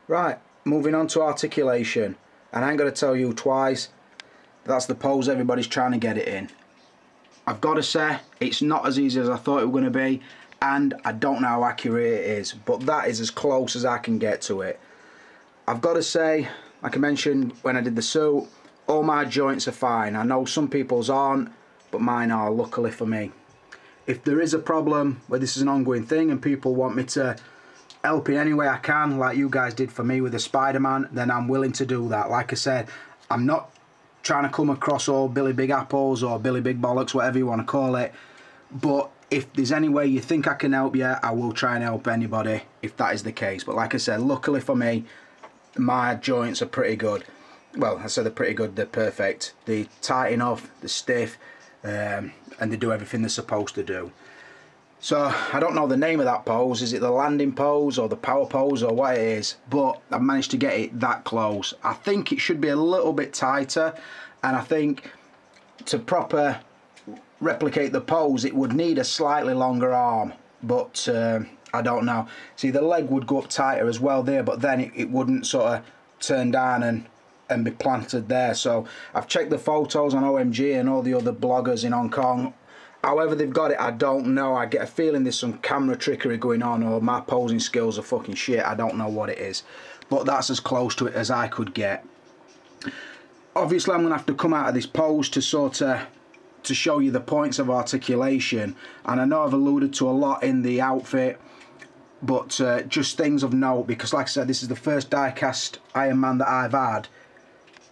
Right, moving on to articulation. And I ain't going to tell you twice, that's the pose everybody's trying to get it in. I've got to say, it's not as easy as I thought it was going to be, and I don't know how accurate it is, but that is as close as I can get to it. I've got to say, like I mentioned when I did the suit, all my joints are fine. I know some people's aren't, but mine are, luckily for me. If there is a problem where this is an ongoing thing and people want me to help in any way I can, like you guys did for me with the Spider-Man, then I'm willing to do that. Like I said, I'm not trying to come across all Billy Big Apples or Billy Big Bollocks, whatever you want to call it, but if there's any way you think I can help you, I will try and help anybody if that is the case. But like I said, luckily for me, my joints are pretty good. Well, I said they're pretty good, they're perfect. They tighten off, they're stiff, and they do everything they're supposed to do. So I don't know the name of that pose. Is it the landing pose or the power pose or what it is? But I've managed to get it that close. I think it should be a little bit tighter, and I think to proper replicate the pose it would need a slightly longer arm, but I don't know. See, the leg would go up tighter as well there, but then it wouldn't sort of turn down and be planted there. So I've checked the photos on OMG and all the other bloggers in Hong Kong. However they've got it, I don't know. I get a feeling there's some camera trickery going on, or my posing skills are fucking shit. I don't know what it is, but that's as close to it as I could get. Obviously I'm going to have to come out of this pose to sort of to show you the points of articulation, and I know I've alluded to a lot in the outfit, but just things of note, because like I said, this is the first die-cast Iron Man that I've had,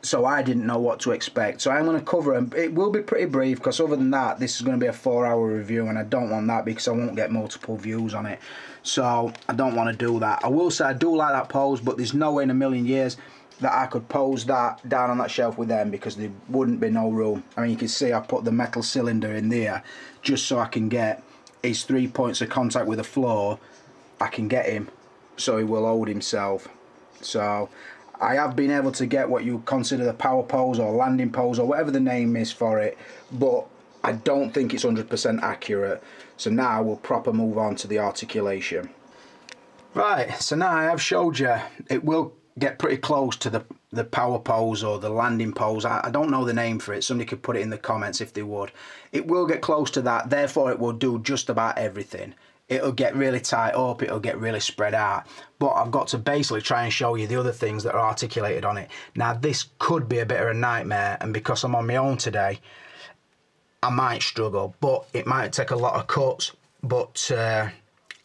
so I didn't know what to expect. So I'm going to cover them. It will be pretty brief, because other than that, this is going to be a 4-hour review, and I don't want that because I won't get multiple views on it. So I don't want to do that. I will say I do like that pose, but there's no way in a million years that I could pose that down on that shelf with them, because there wouldn't be no room. I mean, you can see I put the metal cylinder in there just so I can get his 3 points of contact with the floor. I can get him so he will hold himself. So I have been able to get what you consider the power pose or landing pose or whatever the name is for it, but I don't think it's 100% accurate. So now we'll proper move on to the articulation. Right, so now I have showed you, it will get pretty close to the power pose or the landing pose. I don't know the name for it. Somebody could put it in the comments if they would. It will get close to that, therefore it will do just about everything. It'll get really tight up, it'll get really spread out, but I've got to basically try and show you the other things that are articulated on it. Now this could be a bit of a nightmare, and because I'm on my own today, I might struggle, but it might take a lot of cuts, but I'm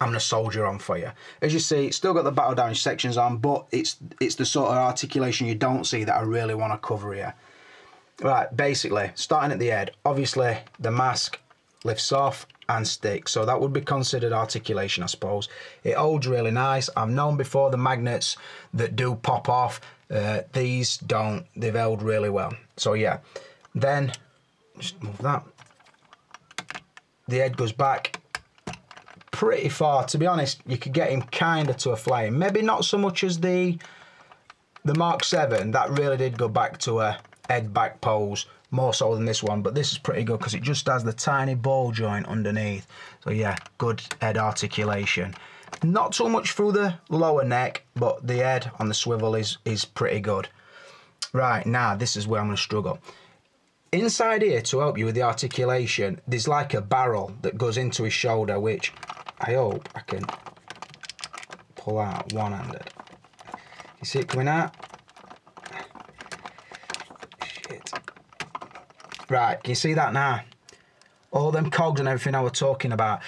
going to soldier on for you. As you see, it's still got the battle damage sections on, but it's the sort of articulation you don't see that I really want to cover here. Right, basically, starting at the head, obviously the mask lifts off and sticks, so that would be considered articulation, I suppose. It holds really nice. I've known before the magnets that do pop off, these don't, they've held really well. So yeah, then just move that. The head goes back pretty far. To be honest, you could get him kind of to a flying. Maybe not so much as the Mark 7, that really did go back to a head back pose, more so than this one, but this is pretty good because it just has the tiny ball joint underneath. So yeah, good head articulation. Not so much through the lower neck, but the head on the swivel is pretty good. Right, now this is where I'm going to struggle. Inside here, to help you with the articulation, there's like a barrel that goes into his shoulder, which I hope I can pull out one-handed. You see it coming out? Shit. Right, can you see that now? All them cogs and everything I was talking about,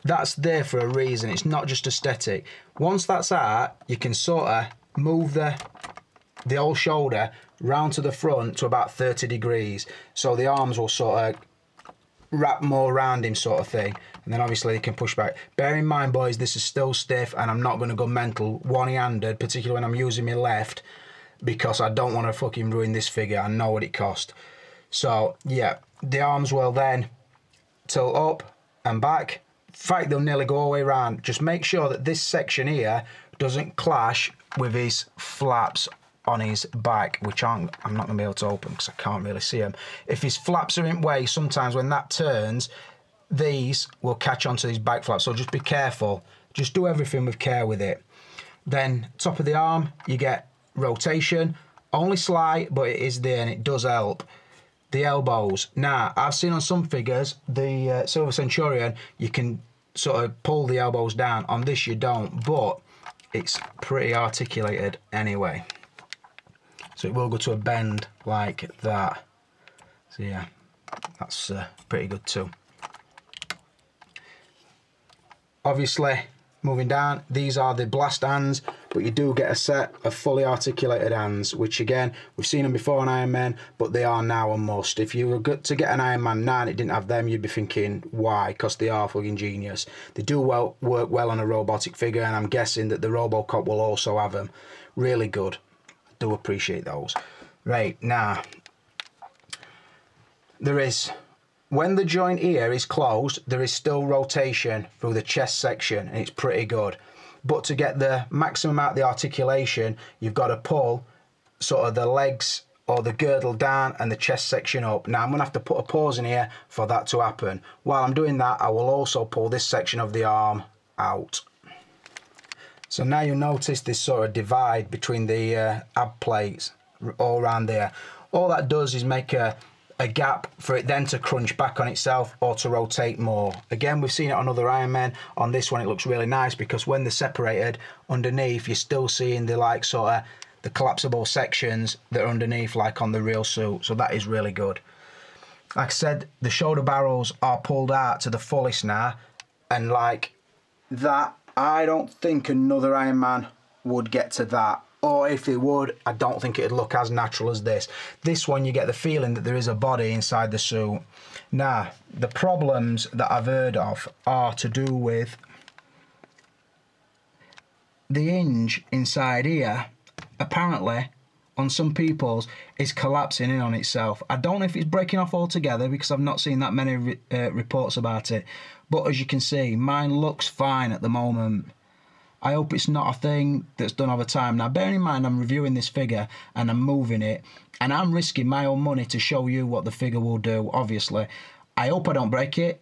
that's there for a reason. It's not just aesthetic. Once that's out, you can sort of move the whole shoulder round to the front to about 30 degrees. So the arms will sort of wrap more around him, sort of thing. And then obviously you can push back. Bear in mind, boys, this is still stiff and I'm not going to go mental one-handed, particularly when I'm using my left, because I don't want to fucking ruin this figure. I know what it cost. So yeah, the arms will then tilt up and back. In fact, they'll nearly go all the way around. Just make sure that this section here doesn't clash with his flaps on his back, which I'm not going to be able to open because I can't really see them. If his flaps are in way, sometimes when that turns, these will catch onto these back flaps, so just be careful. Just do everything with care with it. Then top of the arm, you get rotation. Only slight, but it is there and it does help. The elbows. Now, I've seen on some figures, the Silver Centurion, you can sort of pull the elbows down. On this, you don't, but it's pretty articulated anyway. So it will go to a bend like that. So yeah, that's pretty good too. Obviously, moving down, these are the blast hands, but you do get a set of fully articulated hands, which again, we've seen them before on Iron Man, but they are now a must. If you were to get an Iron Man 9 and it didn't have them, you'd be thinking, why? Because they are fucking genius. They do work well on a robotic figure, and I'm guessing that the Robocop will also have them. Really good. I do appreciate those. Right, now, there is... When the joint here is closed, there is still rotation through the chest section, and it's pretty good. But to get the maximum out of the articulation, you've got to pull sort of the legs or the girdle down and the chest section up. Now, I'm going to have to put a pause in here for that to happen. While I'm doing that, I will also pull this section of the arm out. So now you'll notice this sort of divide between the ab plates all around there. All that does is make a gap for it then to crunch back on itself or to rotate more. Again, we've seen it on other Iron Men. On this one, it looks really nice because when they're separated underneath, you're still seeing the like sort of the collapsible sections that are underneath like on the real suit. So that is really good. Like I said, the shoulder barrels are pulled out to the fullest now, and like that, I don't think another Iron Man would get to that. Or if it would, I don't think it'd look as natural as this. This one, you get the feeling that there is a body inside the suit. Now, the problems that I've heard of are to do with the hinge inside here. Apparently, on some people's, is collapsing in on itself. I don't know if it's breaking off altogether because I've not seen that many reports about it. But as you can see, mine looks fine at the moment. I hope it's not a thing that's done over time. Now, bearing in mind, I'm reviewing this figure and I'm moving it, and I'm risking my own money to show you what the figure will do, obviously. I hope I don't break it.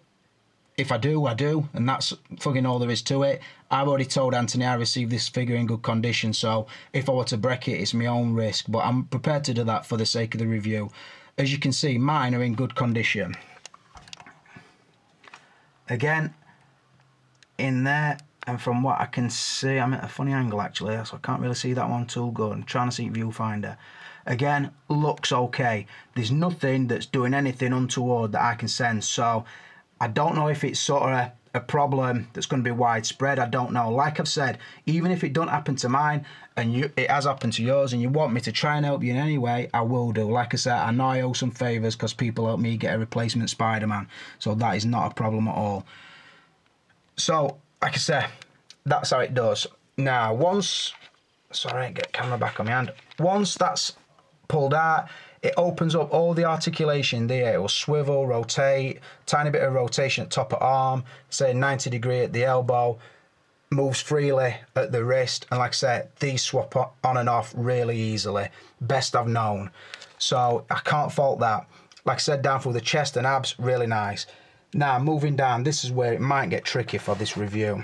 If I do, I do, and that's fucking all there is to it. I've already told Anthony I received this figure in good condition, so if I were to break it, it's my own risk, but I'm prepared to do that for the sake of the review. As you can see, mine are in good condition. Again, in there, and from what I can see, I'm at a funny angle actually, so I can't really see that one too good. I'm trying to see viewfinder. Again, looks okay. There's nothing that's doing anything untoward that I can sense, so I don't know if it's sort of a problem that's going to be widespread. I don't know. Like I've said, even if it don't happen to mine and it has happened to yours and you want me to try and help you in any way, I will do. Like I said, I know I owe some favours because people helped me get a replacement Spider-Man, so that is not a problem at all. So, like I said, that's how it does. Now, once... Sorry, get camera back on my hand. Once that's pulled out, it opens up all the articulation there. It will swivel, rotate, tiny bit of rotation at top of arm, say 90 degree at the elbow, moves freely at the wrist, and like I said, these swap on and off really easily. Best I've known. So I can't fault that. Like I said, down through the chest and abs, really nice. Now, moving down, this is where it might get tricky for this review.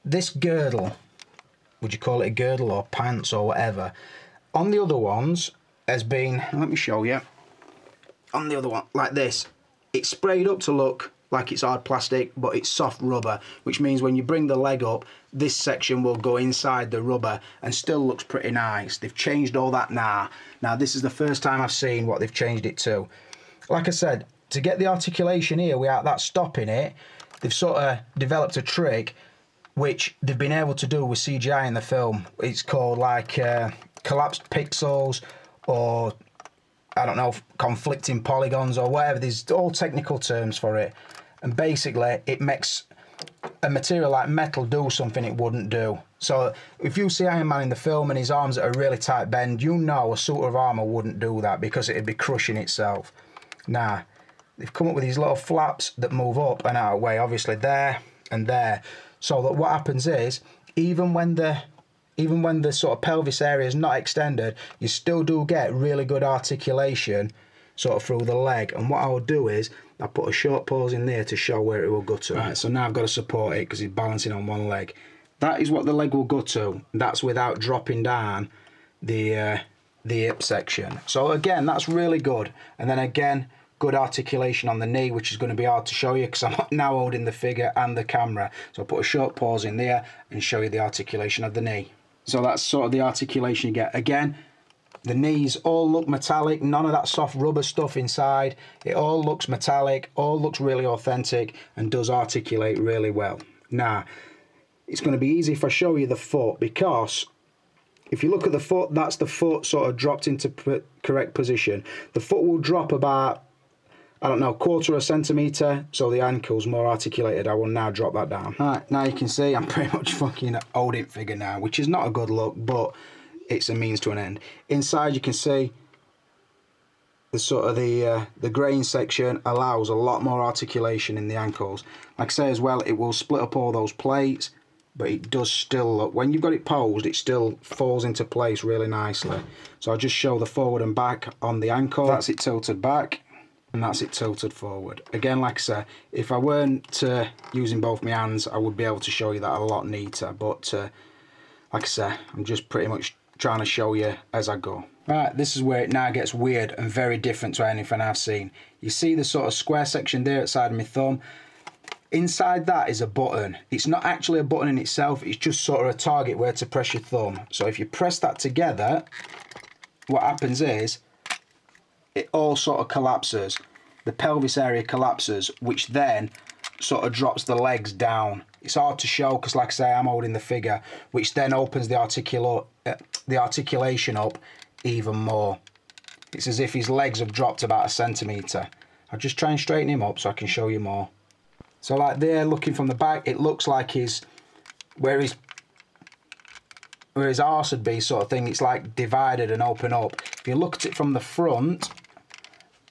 This girdle, would you call it a girdle or pants or whatever, on the other ones has been, let me show you, on the other one, like this, it's sprayed up to look like it's hard plastic, but it's soft rubber, which means when you bring the leg up, this section will go inside the rubber and still looks pretty nice. They've changed all that now. Now, this is the first time I've seen what they've changed it to. Like I said, to get the articulation here without that stopping it, they've sort of developed a trick which they've been able to do with CGI in the film. It's called like collapsed pixels, or I don't know, conflicting polygons or whatever. There's all technical terms for it. And basically it makes a material like metal do something it wouldn't do. So if you see Iron Man in the film and his arms at a really tight bend, you know a suit of armour wouldn't do that because it'd be crushing itself. Now, they've come up with these little flaps that move up and out of the way, obviously there and there. So that what happens is, even when the sort of pelvis area is not extended, you still do get really good articulation sort of through the leg. And what I'll do is, I'll put a short pause in there to show where it will go to. Right, so now I've got to support it because he's balancing on one leg. That is what the leg will go to. That's without dropping down the hip section. So again, that's really good. And then again, good articulation on the knee, which is going to be hard to show you because I'm now holding the figure and the camera. So I'll put a short pause in there and show you the articulation of the knee. So that's sort of the articulation you get. Again, the knees all look metallic, none of that soft rubber stuff inside. It all looks metallic, all looks really authentic and does articulate really well. Now, it's going to be easy if I show you the foot, because if you look at the foot, that's the foot sort of dropped into correct position. The foot will drop about, I don't know, 1/4 centimetre, so the ankle's more articulated. I will now drop that down. Alright, now you can see I'm pretty much fucking holding figure now, which is not a good look, but it's a means to an end. Inside you can see the sort of the grain section allows a lot more articulation in the ankles. Like I say as well, it will split up all those plates, but it does still look, when you've got it posed, it still falls into place really nicely. So I'll just show the forward and back on the ankle. That's it tilted back, and that's it tilted forward. Again, like I say, if I weren't using both my hands, I would be able to show you that a lot neater, but like I say, I'm just pretty much trying to show you as I go. Right, this is where it now gets weird and very different to anything I've seen. You see the sort of square section there outside of my thumb? Inside that is a button. It's not actually a button in itself, it's just sort of a target where to press your thumb. So if you press that together, what happens is, it all sort of collapses. The pelvis area collapses, which then sort of drops the legs down. It's hard to show because, like I say, I'm holding the figure, which then opens the articulation up even more. It's as if his legs have dropped about 1 centimetre. I'll just try and straighten him up so I can show you more. So like there, looking from the back, it looks like where his arse would be, sort of thing, it's like divided and open up. If you look at it from the front,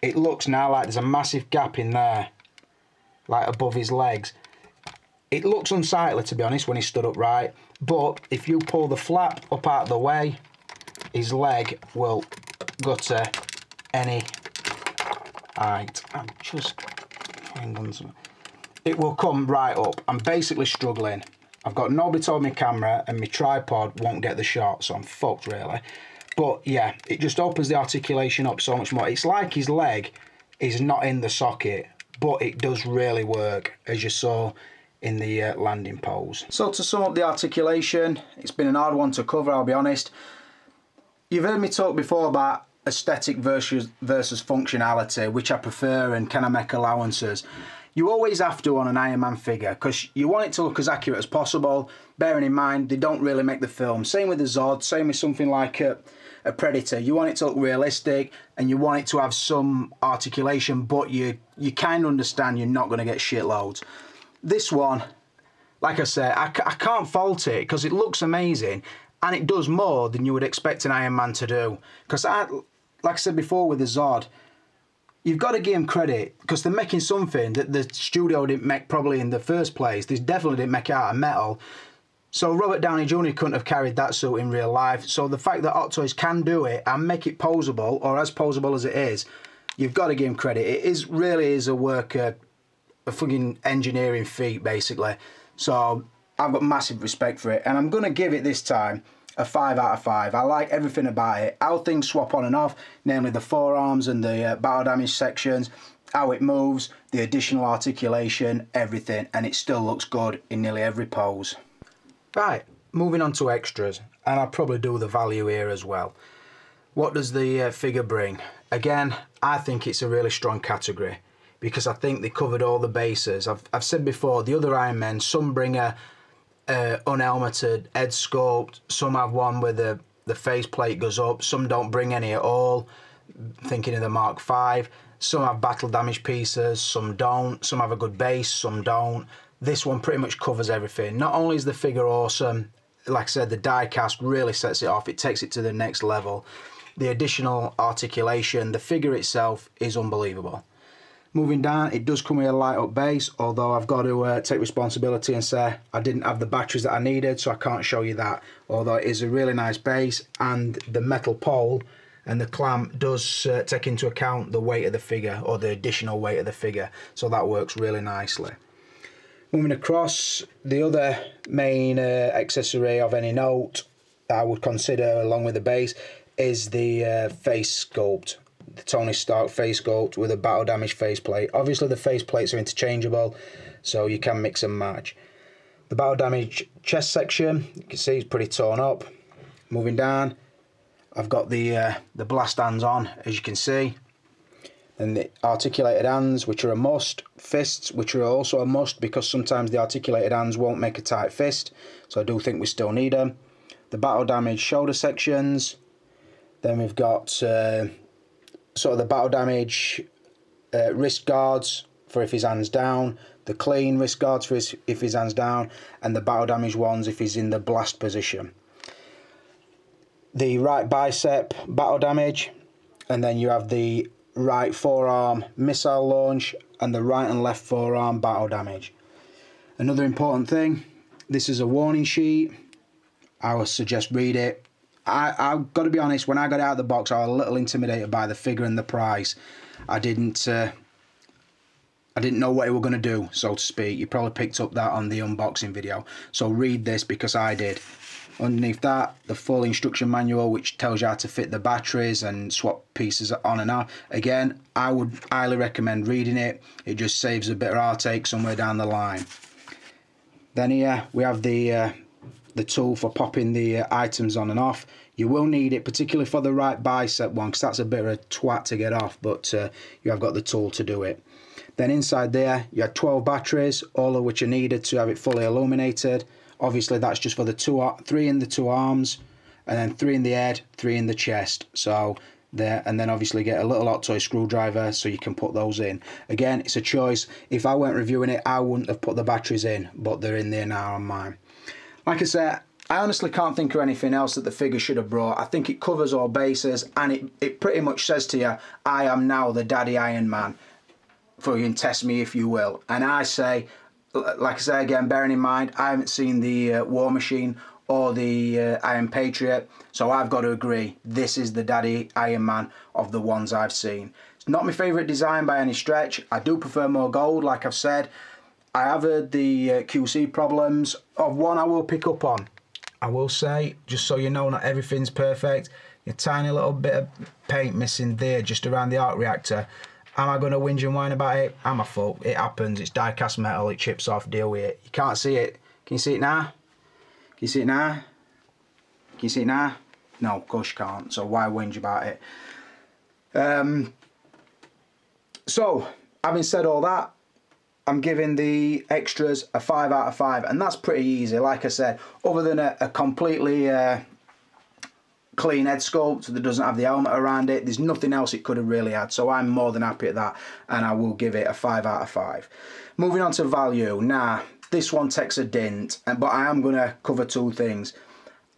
it looks now like there's a massive gap in there, like above his legs. It looks unsightly, to be honest, when he's stood upright, but if you pull the flap up out of the way, his leg will go to any height. I'm just finding on something. It will come right up. I'm basically struggling. I've got nobody to hold my camera and my tripod won't get the shot, so I'm fucked really. But yeah, it just opens the articulation up so much more. It's like his leg is not in the socket, but it does really work, as you saw in the landing pose. So to sum up the articulation, it's been an hard one to cover, I'll be honest. You've heard me talk before about aesthetic versus functionality, which I prefer and can I make allowances. You always have to on an Iron Man figure because you want it to look as accurate as possible, bearing in mind they don't really make the film. Same with the Zod, same with something like a Predator. You want it to look realistic and you want it to have some articulation, but you kind of understand you're not going to get shitloads. This one, like I say, I can't fault it because it looks amazing and it does more than you would expect an Iron Man to do. Because like I said before with the Zod, you've got to give him credit because they're making something that the studio didn't make probably in the first place. They definitely didn't make it out of metal. So Robert Downey Jr. couldn't have carried that suit in real life. So the fact that Hot Toys can do it and make it posable, or as posable as it is, you've got to give him credit. It really is a work, a fucking engineering feat, basically. So I've got massive respect for it. And I'm going to give it this time a 5 out of 5. I like everything about it. How things swap on and off, namely the forearms and the battle damage sections, how it moves, the additional articulation, everything. And it still looks good in nearly every pose. Right, moving on to extras. And I'll probably do the value here as well. What does the figure bring? Again, I think it's a really strong category because I think they covered all the bases. I've said before, the other Iron Men, some bring a unhelmeted head sculpt, some have one where the faceplate goes up, some don't bring any at all, thinking of the Mark V, some have battle damage pieces, some don't, some have a good base, some don't. This one pretty much covers everything. Not only is the figure awesome, like I said, the die cast really sets it off, it takes it to the next level. The additional articulation, the figure itself is unbelievable. Moving down, it does come with a light up base, although I've got to take responsibility and say I didn't have the batteries that I needed, so I can't show you that. Although it is a really nice base, and the metal pole and the clamp does take into account the weight of the figure, or the additional weight of the figure, so that works really nicely. Moving across, the other main accessory of any note I would consider along with the base is the face sculpt. The Tony Stark face sculpt with a battle damage faceplate. Obviously the faceplates are interchangeable, so you can mix and match. The battle damage chest section, you can see it's pretty torn up. Moving down, I've got the blast hands on, as you can see. And the articulated hands, which are a must. Fists, which are also a must, because sometimes the articulated hands won't make a tight fist. So I do think we still need them. The battle damage shoulder sections. Then we've got sort of the battle damage wrist guards for if his hand's down. The clean wrist guards for if his hand's down. And the battle damage ones if he's in the blast position. The right bicep battle damage. And then you have the right forearm missile launch and the right and left forearm battle damage. Another important thing, this is a warning sheet. I would suggest read it. I've got to be honest, when I got out of the box I was a little intimidated by the figure and the price. I didn't know what it were going to do, so to speak. You probably picked up that on the unboxing video, so read this because I did. Underneath that, the full instruction manual, which tells you how to fit the batteries and swap pieces on and off. Again, I would highly recommend reading it. It just saves a bit of heartache somewhere down the line. Then here we have the tool for popping the items on and off. You will need it, particularly for the right bicep one, because that's a bit of a twat to get off, but you have got the tool to do it. Then inside there, you have 12 batteries, all of which are needed to have it fully illuminated. Obviously that's just for the 3 in the 2 arms, and then 3 in the head, 3 in the chest. So there, and then obviously get a little hot toy screwdriver so you can put those in. Again, it's a choice. If I weren't reviewing it, I wouldn't have put the batteries in, but they're in there now on mine. Like I said, I honestly can't think of anything else that the figure should have brought. I think it covers all bases, and it pretty much says to you, I am now the Daddy Iron Man. For you can test me if you will. And I say, like I say again, bearing in mind, I haven't seen the War Machine or the Iron Patriot, so I've got to agree, this is the Daddy Iron Man of the ones I've seen. It's not my favourite design by any stretch. I do prefer more gold, like I've said. I have heard the QC problems of one I will pick up on. I will say, just so you know, not everything's perfect. A tiny little bit of paint missing there, just around the arc reactor. Am I going to whinge and whine about it? Am I full? It happens. It's die-cast metal. It chips off. Deal with it. You can't see it. Can you see it now? Can you see it now? Can you see it now? No, of course you can't. So why whinge about it? So, having said all that, I'm giving the extras a 5 out of 5. And that's pretty easy. Like I said, other than a completely clean head sculpt that doesn't have the helmet around it, there's nothing else it could have really had, so I'm more than happy at that, and I will give it a 5 out of 5. Moving on to value. Now this one takes a dint, but I am going to cover 2 things.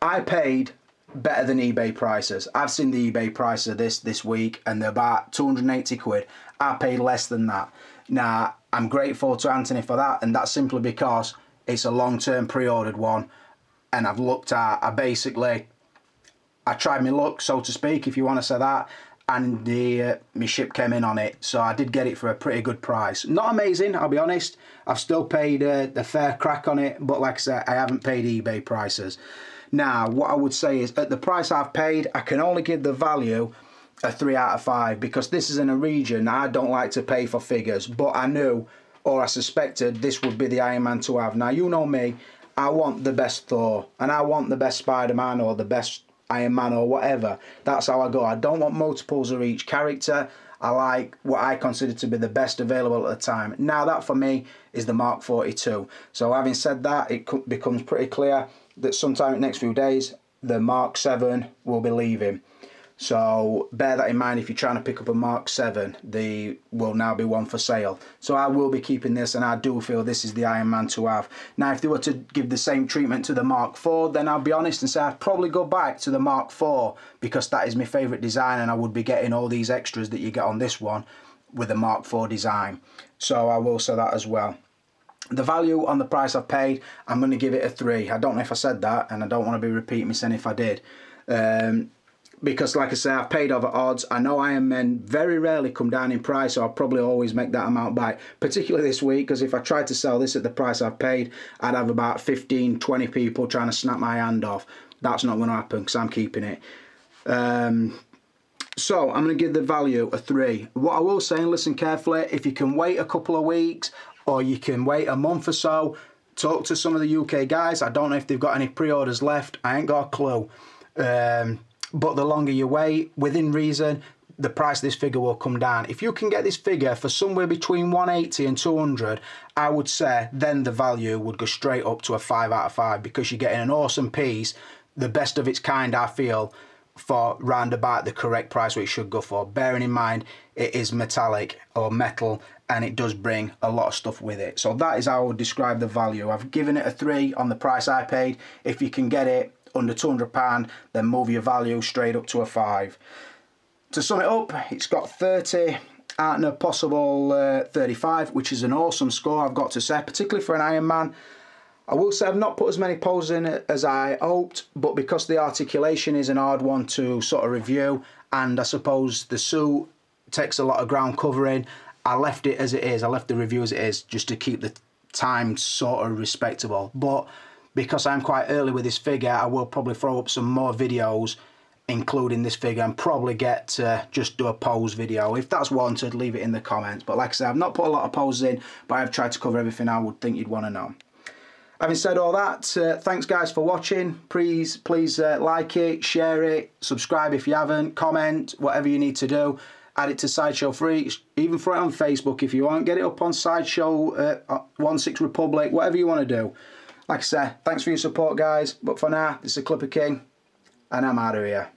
I paid better than eBay prices. I've seen the eBay price of this week and they're about 280 quid. I paid less than that. Now I'm grateful to Anthony for that, and that's simply because it's a long-term pre-ordered one, and I've looked at, I tried my luck, so to speak, if you want to say that, and my ship came in on it, so I did get it for a pretty good price. Not amazing, I'll be honest. I've still paid the fair crack on it, but like I said, I haven't paid eBay prices. Now, what I would say is, at the price I've paid, I can only give the value a 3 out of 5, because this is in a region I don't like to pay for figures, but I knew, or I suspected, this would be the Iron Man to have. Now, you know me, I want the best Thor, and I want the best Spider-Man, or the best Iron Man, or whatever. That's how I go. I don't want multiples of each character. I like what I consider to be the best available at the time. Now that for me is the Mark 42. So having said that, it becomes pretty clear that sometime in the next few days the Mark 7 will be leaving. So bear that in mind if you're trying to pick up a Mark 7. There will now be one for sale. So I will be keeping this, and I do feel this is the Iron Man to have. Now if they were to give the same treatment to the Mark 4, then I'll be honest and say I'd probably go back to the Mark 4, because that is my favourite design, and I would be getting all these extras that you get on this one with the Mark 4 design. So I will say that as well. The value on the price I've paid, I'm going to give it a 3. I don't know if I said that, and I don't want to be repeating myself if I did. because like I say, I've paid over odds. I know Iron Men very rarely come down in price, so I'll probably always make that amount back, particularly this week, because if I tried to sell this at the price I've paid, I'd have about 15, 20 people trying to snap my hand off. That's not going to happen because I'm keeping it. So I'm going to give the value a 3. What I will say, and listen carefully, if you can wait a couple of weeks or you can wait a month or so, talk to some of the UK guys. I don't know if they've got any pre-orders left. I ain't got a clue. But the longer you wait, within reason, the price of this figure will come down. If you can get this figure for somewhere between 180 and 200, I would say then the value would go straight up to a 5 out of 5, because you're getting an awesome piece, the best of its kind, I feel, for round about the correct price what it should go for. Bearing in mind it is metallic or metal, and it does bring a lot of stuff with it. So that is how I would describe the value. I've given it a 3 on the price I paid. If you can get it under £200, then move your value straight up to a 5. To sum it up, it's got 30 out of a possible 35, which is an awesome score, I've got to say, particularly for an Iron Man. I will say I've not put as many poses in it as I hoped, but because the articulation is an hard one to sort of review, and I suppose the suit takes a lot of ground covering, I left it as it is. I left the review as it is, just to keep the time sort of respectable. But because I'm quite early with this figure, I will probably throw up some more videos including this figure, and probably get to just do a pose video. If that's wanted, leave it in the comments. But like I said, I've not put a lot of poses in, but I've tried to cover everything I would think you'd want to know. Having said all that, thanks guys for watching. Please like it, share it, subscribe if you haven't, comment, whatever you need to do. Add it to Sideshow Freaks, even throw it on Facebook if you want. Get it up on Sideshow, 16 Republic, whatever you want to do. Like I said, thanks for your support guys, but for now, this is Clipper King, and I'm out of here.